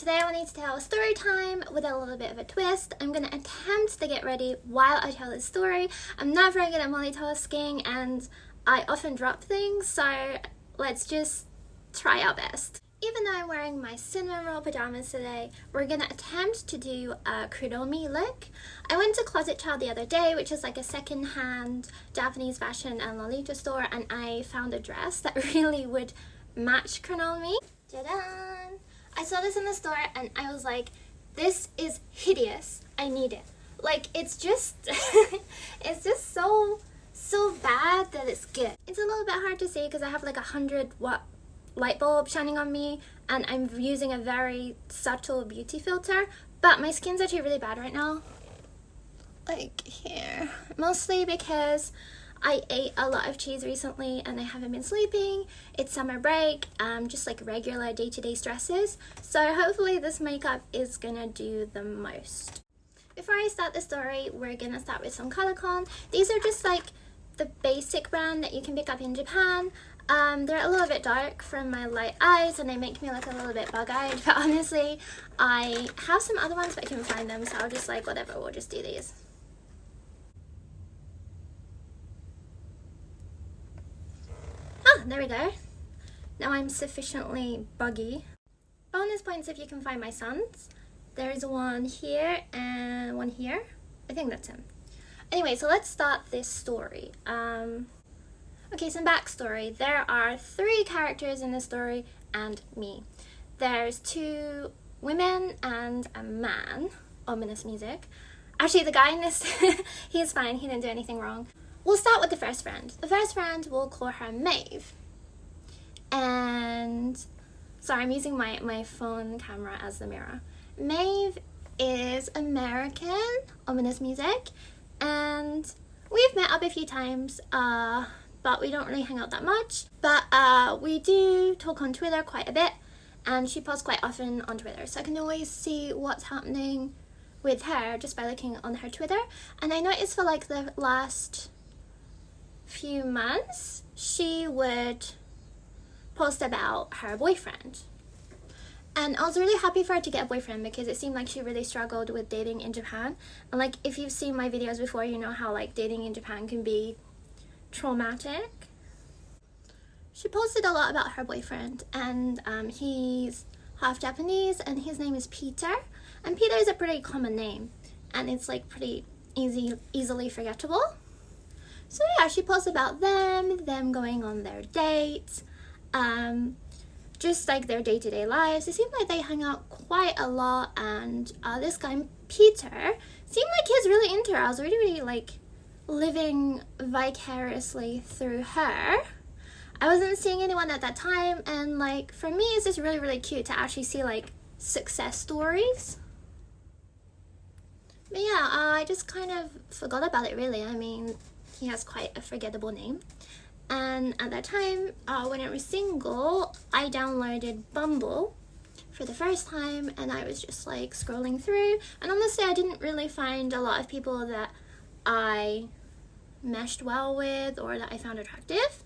Today I wanted to tell a story time with a little bit of a twist. I'm going to attempt to get ready while I tell this story. I'm not very good at multitasking and I often drop things, so let's just try our best. Even though I'm wearing my cinnamon roll pajamas today, we're going to attempt to do a Kuromi look. I went to Closet Child the other day, which is like a second-hand Japanese fashion and lolita store, and I found a dress that really would match Kuromi. Ta-da! I saw this in the store and I was like, this is hideous. I need it. Like, it's just it's just so bad that it's good. It's a little bit hard to see because I have like 100-watt light bulb shining on me and I'm using a very subtle beauty filter, but my skin's actually really bad right now. Like here. Mostly because I ate a lot of cheese recently and I haven't been sleeping. It's summer break, just like regular day-to-day stresses. So hopefully this makeup is gonna do the most. Before I start the story, we're gonna start with some color con. These are just like the basic brand that you can pick up in Japan. They're a little bit dark from my light eyes and they make me look a little bit bug-eyed, but honestly, I have some other ones but I can't find them, so I'll just like, whatever, we'll just do these. There we go. Now I'm sufficiently buggy. Bonus points if you can find my sons. There's one here and one here. I think that's him. Anyway, so let's start this story. Okay, some backstory. There are 3 characters in the story and me. There's 2 women and a man. Ominous music. Actually, the guy in this, he's fine. He didn't do anything wrong. We'll start with the first friend. The first friend, we'll call her Maeve. And, sorry, I'm using my phone camera as the mirror. Maeve is American, ominous music, and we've met up a few times, but we don't really hang out that much. But we do talk on Twitter quite a bit, and she posts quite often on Twitter, so I can always see what's happening with her just by looking on her Twitter. And I noticed for like the last few months she would post about her boyfriend, and I was really happy for her to get a boyfriend because it seemed like she really struggled with dating in Japan. And like, if you've seen my videos before, you know how like dating in Japan can be traumatic. She posted a lot about her boyfriend, and he's half Japanese and his name is Peter, and Peter is a pretty common name and it's like pretty easily forgettable. So yeah, she posts about them going on their dates, just like their day-to-day lives. It seemed like they hung out quite a lot, and this guy, Peter, seemed like he's really into her. I was really like living vicariously through her. I wasn't seeing anyone at that time, and like for me it's just really cute to actually see like success stories. But yeah, I just kind of forgot about it really. I mean, he has quite a forgettable name. And at that time, when I was single, I downloaded Bumble for the first time, and I was just like scrolling through, and honestly I didn't really find a lot of people that I meshed well with or that I found attractive.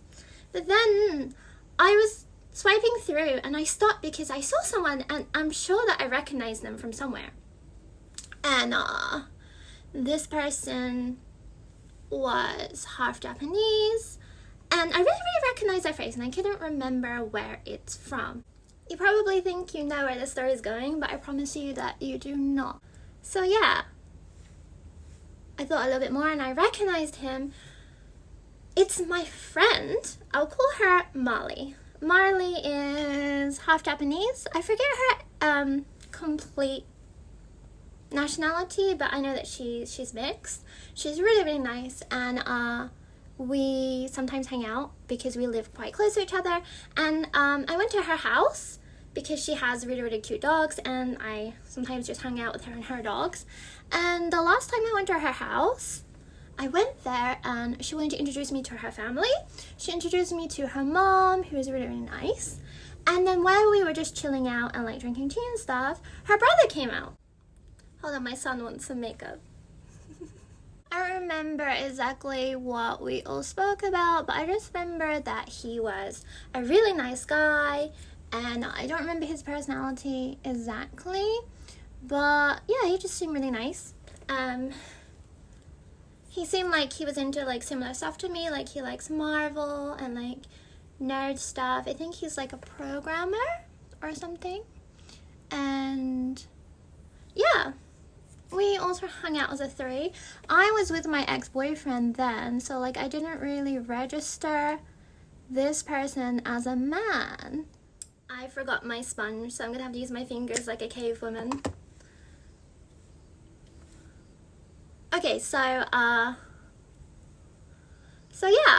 But then I was swiping through and I stopped because I saw someone and I'm sure that I recognized them from somewhere. And this person was half Japanese, and I really recognized their face and I couldn't remember where it's from. You probably think you know where the story is going, but I promise you that you do not. So yeah, I thought a little bit more and I recognized him. It's my friend. I'll call her Molly. Marley is half Japanese. I forget her complete nationality, but I know that she's mixed. She's really nice, and we sometimes hang out because we live quite close to each other. And I went to her house because she has really cute dogs, and I sometimes just hang out with her and her dogs. And the last time I went to her house, I went there and she wanted to introduce me to her family. She introduced me to her mom, who was really nice. And then while we were just chilling out and like drinking tea and stuff, her brother came out. Hold on, my son wants some makeup. I don't remember exactly what we all spoke about, but I just remember that he was a really nice guy, and I don't remember his personality exactly, but yeah, he just seemed really nice. He seemed like he was into like similar stuff to me, like he likes Marvel and like nerd stuff. I think he's like a programmer or something. And yeah, we also hung out as a three. I was with my ex-boyfriend then, so like I didn't really register this person as a man. I forgot my sponge, so I'm gonna have to use my fingers like a cave woman. Okay, so yeah,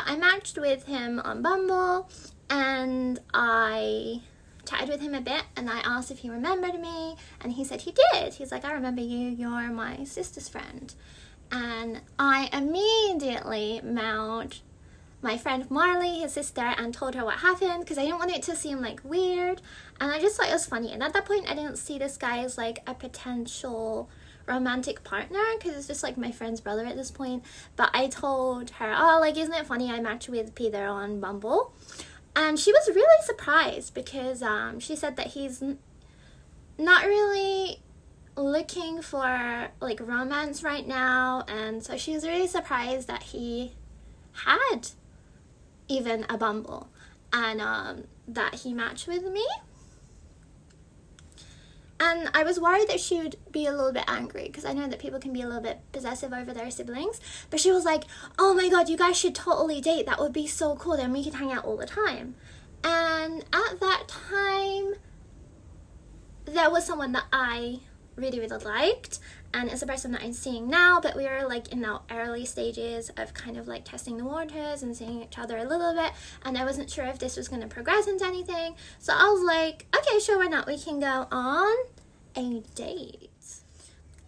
I matched with him on Bumble, and I chatted with him a bit, and I asked if he remembered me, and he said he did. He's like, I remember you, you're my sister's friend. And I immediately mailed my friend Marley, his sister, and told her what happened, because I didn't want it to seem like weird, and I just thought it was funny. And at that point I didn't see this guy as like a potential romantic partner, because it's just like my friend's brother at this point. But I told her, oh, like, isn't it funny I matched with Peter on Bumble? And she was really surprised, because she said that he's not really looking for like romance right now, and so she was really surprised that he had even a Bumble, and that he matched with me. And I was worried that she would be a little bit angry, because I know that people can be a little bit possessive over their siblings. But she was like, oh my god, you guys should totally date. That would be so cool. Then we could hang out all the time. And at that time, there was someone that I really, really liked. And it's a person that I'm seeing now, but we were like in our early stages of kind of like testing the waters and seeing each other a little bit, and I wasn't sure if this was going to progress into anything. So I was like, okay, sure, why not? We can go on a date.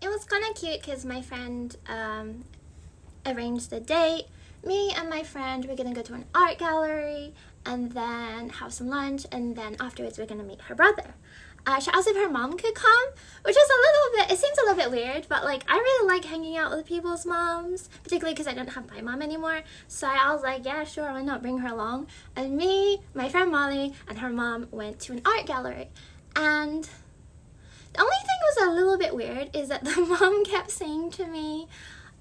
It was kind of cute because my friend arranged the date. Me and my friend were going to go to an art gallery and then have some lunch, and then afterwards we're going to meet her brother. She asked if her mom could come, which is a little bit, it seems a little bit weird, but like I really like hanging out with people's moms, particularly because I don't have my mom anymore. So I was like, yeah, sure, why not, bring her along. And me, my friend Molly, and her mom went to an art gallery. And the only thing was a little bit weird is that the mom kept saying to me,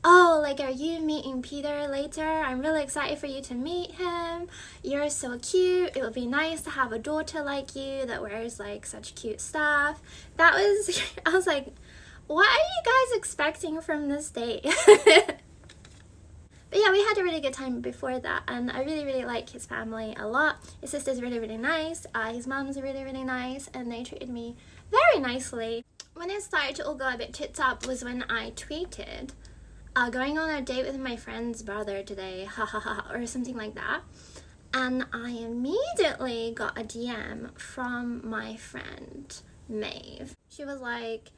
oh, like, are you meeting Peter later? I'm really excited for you to meet him. You're so cute. It would be nice to have a daughter like you that wears like such cute stuff. That was, I was like, what are you guys expecting from this date? But yeah, we had a really good time before that, and I really, really like his family a lot. His sister's really, really nice. His mom's really, really nice, and they treated me very nicely. When it started to all go a bit tits up was when I tweeted, going on a date with my friend's brother today, ha ha ha, or something like that. And I immediately got a DM from my friend Maeve. She was like,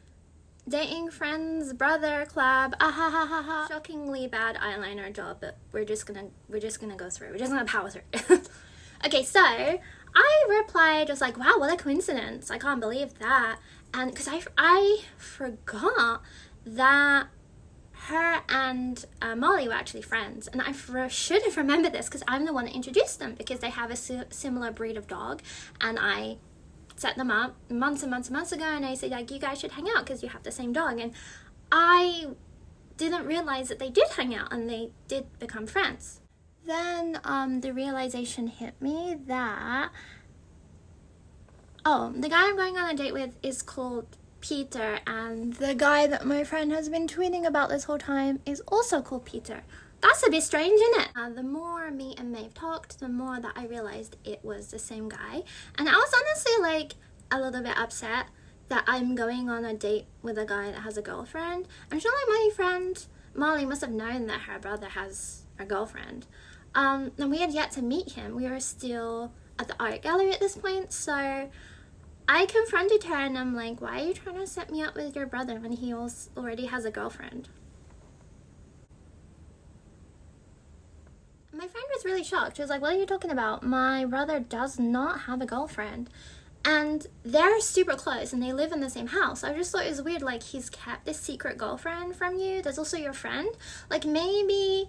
dating friend's brother club, ah ha ha ha ha. Shockingly bad eyeliner job, but we're just gonna go through. We're just gonna power through. Okay, so I replied, just like, wow, what a coincidence. I can't believe that. And because I forgot that her and Molly were actually friends, and I should have remembered this because I'm the one that introduced them, because they have a similar breed of dog, and I set them up months and months and months ago, and I said, like, you guys should hang out because you have the same dog. And I didn't realize that they did hang out and they did become friends. Then the realization hit me that, oh, the guy I'm going on a date with is called Peter, and the guy that my friend has been tweeting about this whole time is also called Peter. That's a bit strange, isn't it? The more me and Maeve talked, the more that I realized it was the same guy. And I was honestly like a little bit upset that I'm going on a date with a guy that has a girlfriend. I'm sure like my friend Molly must have known that her brother has a girlfriend. And we had yet to meet him. We were still at the art gallery at this point, so I confronted her and I'm like, why are you trying to set me up with your brother when he already has a girlfriend? My friend was really shocked. She was like, what are you talking about? My brother does not have a girlfriend. And they're super close and they live in the same house. I just thought it was weird, like, he's kept this secret girlfriend from you. There's also your friend. Like, maybe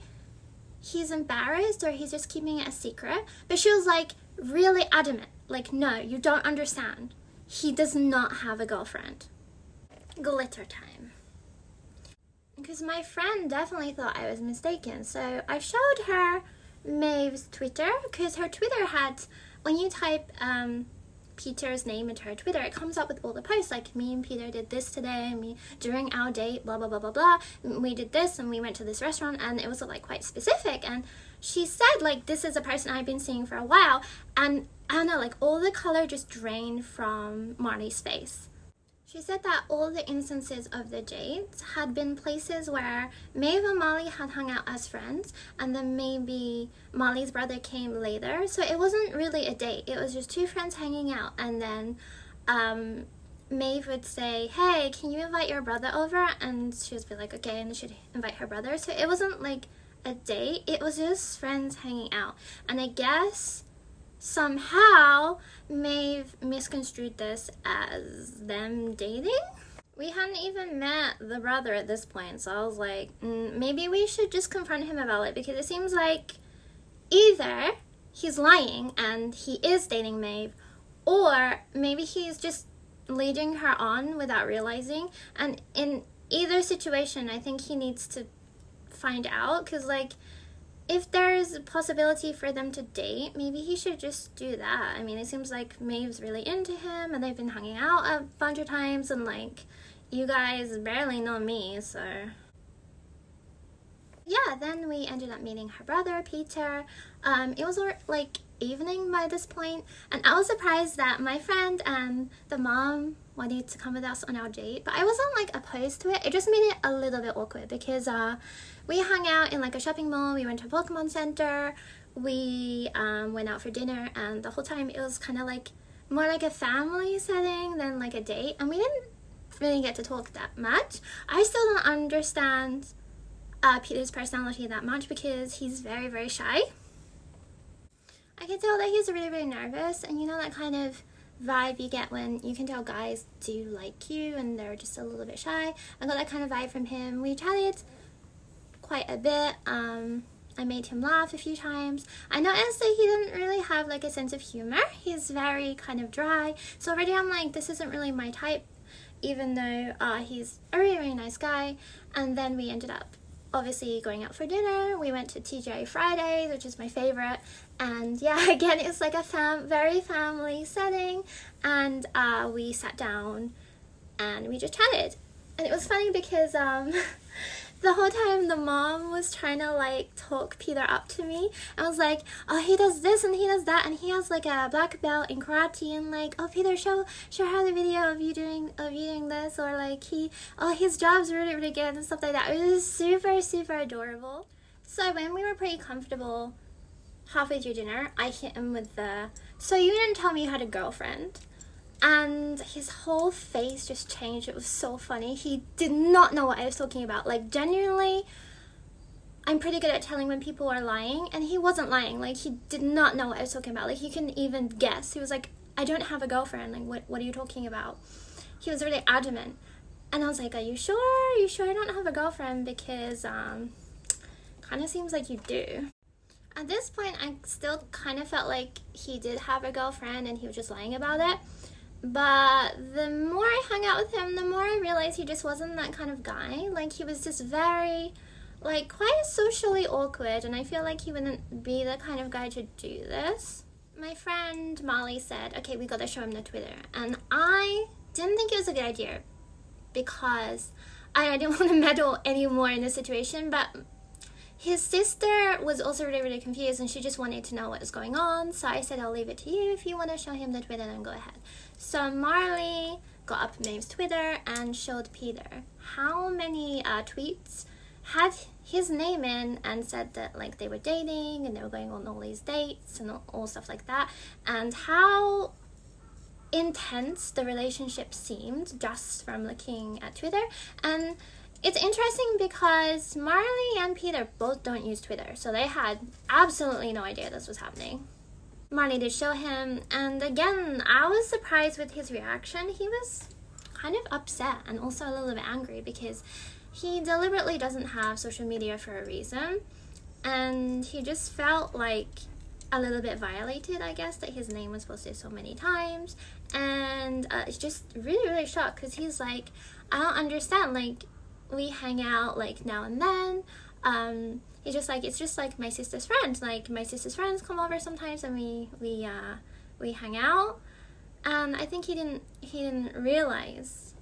he's embarrassed or he's just keeping it a secret. But she was like really adamant. Like, no, you don't understand. He does not have a girlfriend. Glitter time. Because my friend definitely thought I was mistaken, so I showed her Maeve's Twitter, because her Twitter had, when you type Peter's name into her Twitter, it comes up with all the posts, like me and Peter did this today, me during our date, blah blah blah blah blah, we did this and we went to this restaurant, and it was like quite specific. And she said, like, this is a person I've been seeing for a while, and I don't know, like, all the color just drained from Marley's face. She said that all the instances of the dates had been places where Maeve and Molly had hung out as friends, and then maybe Molly's brother came later. So it wasn't really a date. It was just two friends hanging out, and then Maeve would say, hey, can you invite your brother over? And she would be like, okay, and she'd invite her brother. So it wasn't like a date. It was just friends hanging out. And I guess somehow Maeve misconstrued this as them dating. We hadn't even met the brother at this point, so I was like, maybe we should just confront him about it, because it seems like either he's lying and he is dating Maeve, or maybe he's just leading her on without realizing. And in either situation, I think he needs to find out, because, like, if there's a possibility for them to date, maybe he should just do that. I mean, it seems like Maeve's really into him, and they've been hanging out a bunch of times, and, like, you guys barely know me, so. Yeah, then we ended up meeting her brother, Peter. It was, like, evening by this point, and I was surprised that my friend and the mom wanted to come with us on our date, but I wasn't, like, opposed to it. It just made it a little bit awkward, because we hung out in, like, a shopping mall, we went to a Pokemon Center, we went out for dinner, and the whole time it was kind of like more like a family setting than like a date, and we didn't really get to talk that much. I still don't understand Peter's personality that much, because he's very, very shy. I can tell that he's really, really nervous, and you know that kind of vibe you get when you can tell guys do like you and they're just a little bit shy. I got that kind of vibe from him. We chatted quite a bit. I made him laugh a few times. I noticed that he didn't really have like a sense of humor. He's very kind of dry. So already I'm like, this isn't really my type, even though he's a really, really nice guy. And then we ended up obviously going out for dinner. We went to TGI Fridays, which is my favorite. And yeah, again, it's like a very family setting. And we sat down and we just chatted. And it was funny because the whole time the mom was trying to like talk Peter up to me. I was like, oh, he does this and he does that, and he has like a black belt in karate, and like, oh, Peter, show her the video of you doing this, or like his job's really, really good and stuff like that. It was super, super adorable. So when we were pretty comfortable halfway through dinner, I hit him with so you didn't tell me you had a girlfriend. And his whole face just changed. It was so funny. He did not know what I was talking about. Like, genuinely, I'm pretty good at telling when people are lying, and he wasn't lying. Like, he did not know what I was talking about. Like, he couldn't even guess. He was like, I don't have a girlfriend. Like, what are you talking about? He was really adamant. And I was like, are you sure? Are you sure I don't have a girlfriend? Because, kind of seems like you do. At this point, I still kind of felt like he did have a girlfriend, and he was just lying about it. But the more I hung out with him, the more I realized he just wasn't that kind of guy. Like, he was just very, like, quite socially awkward, and I feel like he wouldn't be the kind of guy to do this. My friend Molly said, okay, we gotta show him the Twitter. And I didn't think it was a good idea, because I didn't want to meddle anymore in the situation, but his sister was also really, really confused, and she just wanted to know what was going on. So I said, I'll leave it to you. If you want to show him the Twitter, then go ahead. So Marley got up Maeve's Twitter and showed Peter how many tweets had his name in and said that, like, they were dating and they were going on all these dates and all stuff like that, and how intense the relationship seemed just from looking at Twitter. And it's interesting because Marley and Peter both don't use Twitter, so they had absolutely no idea this was happening. Marley did show him, and again, I was surprised with his reaction. He was kind of upset and also a little bit angry, because he deliberately doesn't have social media for a reason, and he just felt like a little bit violated, I guess, that his name was posted so many times. And it's just really shocked, because he's like, I don't understand, like, we hang out like now and then. He's just like, it's just like my sister's friends, like my sister's friends come over sometimes and we hang out. And I think he didn't realize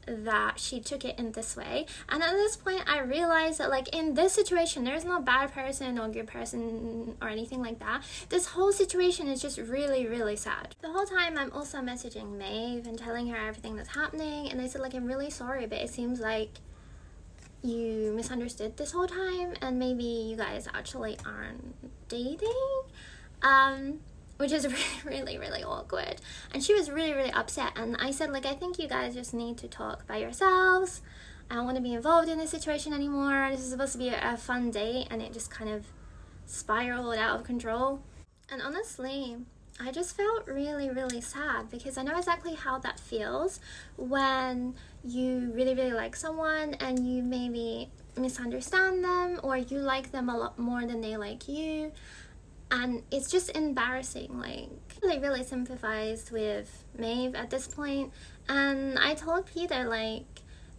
that she took it in this way. And at this point I realized that, like, in this situation there's no bad person or good person or anything like that. This whole situation is just really sad. The whole time I'm also messaging Maeve and telling her everything that's happening, and I said, like, I'm really sorry, but it seems like you misunderstood this whole time, and maybe you guys actually aren't dating, which is really awkward. And she was really upset, and I said, like, I think you guys just need to talk by yourselves. I don't want to be involved in this situation anymore. This is supposed to be a fun date, and it just kind of spiraled out of control. And honestly, I just felt really sad, because I know exactly how that feels when you really like someone and you maybe misunderstand them, or you like them a lot more than they like you, and it's just embarrassing. Like, I really sympathized with Maeve at this point, and I told Peter, like,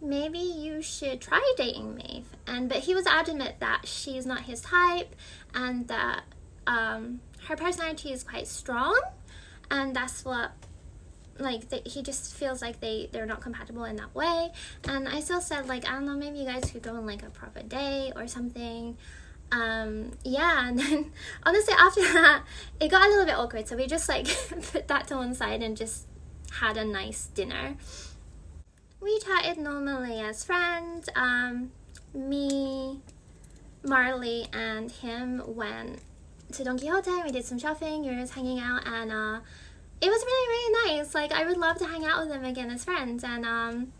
maybe you should try dating Maeve, but he was adamant that she's not his type, and that her personality is quite strong, and that's what, like, he just feels like they're not compatible in that way. And I still said, like, I don't know, maybe you guys could go on like a proper date or something. Yeah, and then honestly after that it got a little bit awkward, so we just like put that to one side and just had a nice dinner. We chatted normally as friends. Me, Marley, and him went to Don Quixote. We did some shopping, we were just hanging out, and it was really nice. Like, I would love to hang out with him again as friends. And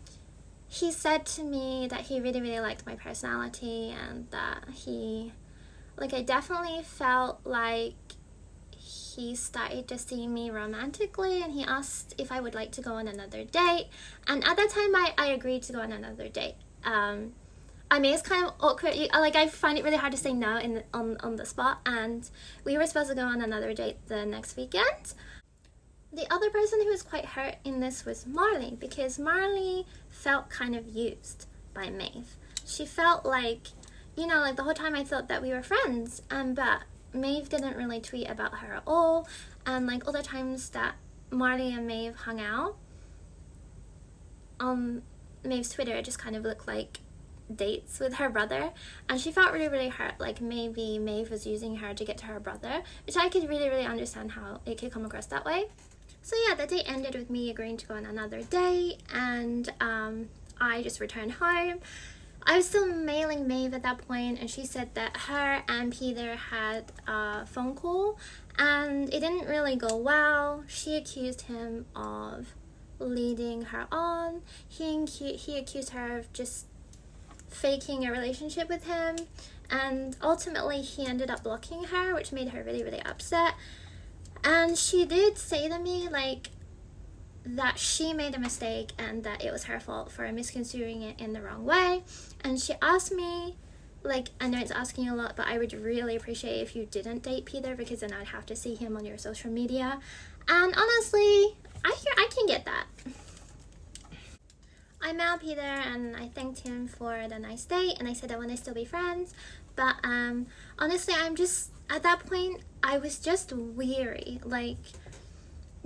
he said to me that he really liked my personality, and that I definitely felt like he started to see me romantically, and he asked if I would like to go on another date. And at that time I agreed to go on another date. I mean, it's kind of awkward, like, I find it really hard to say no on the spot, and we were supposed to go on another date the next weekend. The other person who was quite hurt in this was Marley, because Marley felt kind of used by Maeve. She felt like, you know, like, the whole time I thought that we were friends, but Maeve didn't really tweet about her at all, and like all the times that Marley and Maeve hung out on Maeve's Twitter, it just kind of looked like dates with her brother, and she felt really hurt, like maybe Maeve was using her to get to her brother, which I could really understand how it could come across that way. So yeah, the date ended with me agreeing to go on another date, and I just returned home. I was still mailing Maeve at that point, and she said that her and Peter had a phone call and it didn't really go well. She accused him of leading her on. He accused her of just faking a relationship with him, and ultimately he ended up blocking her, which made her really upset. And she did say to me, like, that she made a mistake and that it was her fault for misconstruing it in the wrong way. And she asked me, like, I know it's asking a lot, but I would really appreciate if you didn't date Peter, because then I'd have to see him on your social media. And honestly, I can get that. I mailed Peter and I thanked him for the nice date, and I said I want to still be friends. But honestly, I'm just, at that point, I was just weary. Like,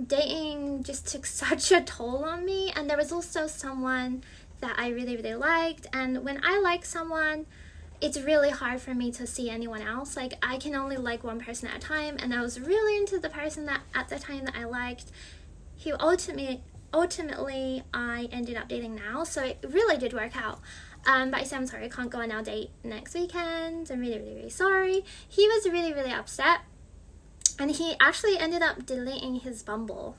dating just took such a toll on me, and there was also someone that I really liked, and when I like someone, it's really hard for me to see anyone else. Like, I can only like one person at a time, and I was really into the person that at the time that I liked. He ultimately I ended up dating now, so it really did work out. But I said, I'm sorry, I can't go on our date next weekend. I'm really sorry. He was really upset, and he actually ended up deleting his Bumble.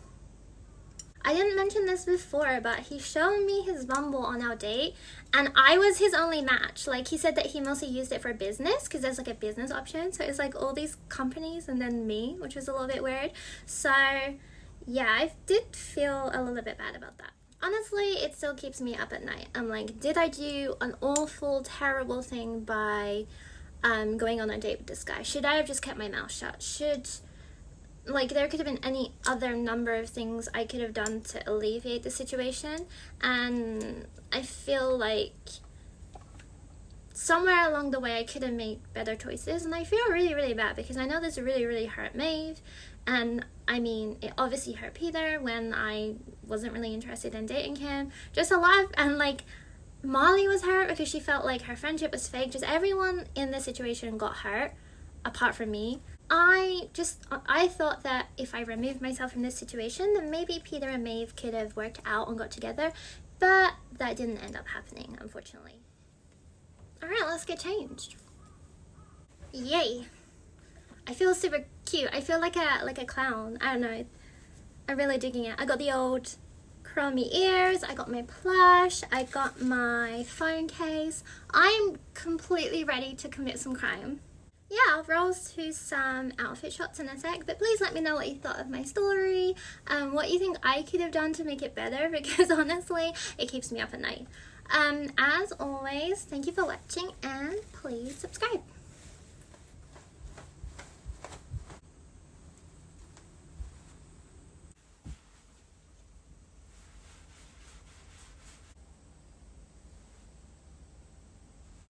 I didn't mention this before, but he showed me his Bumble on our date, and I was his only match. Like, he said that he mostly used it for business, because there's like a business option, so it's like all these companies and then me, which was a little bit weird. So yeah, I did feel a little bit bad about that. Honestly, it still keeps me up at night. I'm like, did I do an awful, terrible thing by going on a date with this guy? Should I have just kept my mouth shut? Should like there could have been any other number of things I could have done to alleviate the situation, and I feel like somewhere along the way I could have made better choices, and I feel really, really bad because I know this really, really hurt Maeve, and I mean, it obviously hurt Peter when I wasn't really interested in dating him. Just a lot of, and like Molly was hurt because she felt like her friendship was fake. Just everyone in this situation got hurt apart from me. I thought that if I removed myself from this situation, then maybe Peter and Maeve could have worked out and got together, but that didn't end up happening, unfortunately. Alright, let's get changed. Yay! I feel super cute. I feel like a clown. I don't know. I'm really digging it. I got the old Kuromi ears, I got my plush, I got my phone case. I'm completely ready to commit some crime. Yeah, I'll roll to some outfit shots in a sec, but please let me know what you thought of my story, what you think I could have done to make it better, because honestly, it keeps me up at night. As always, thank you for watching, and please subscribe.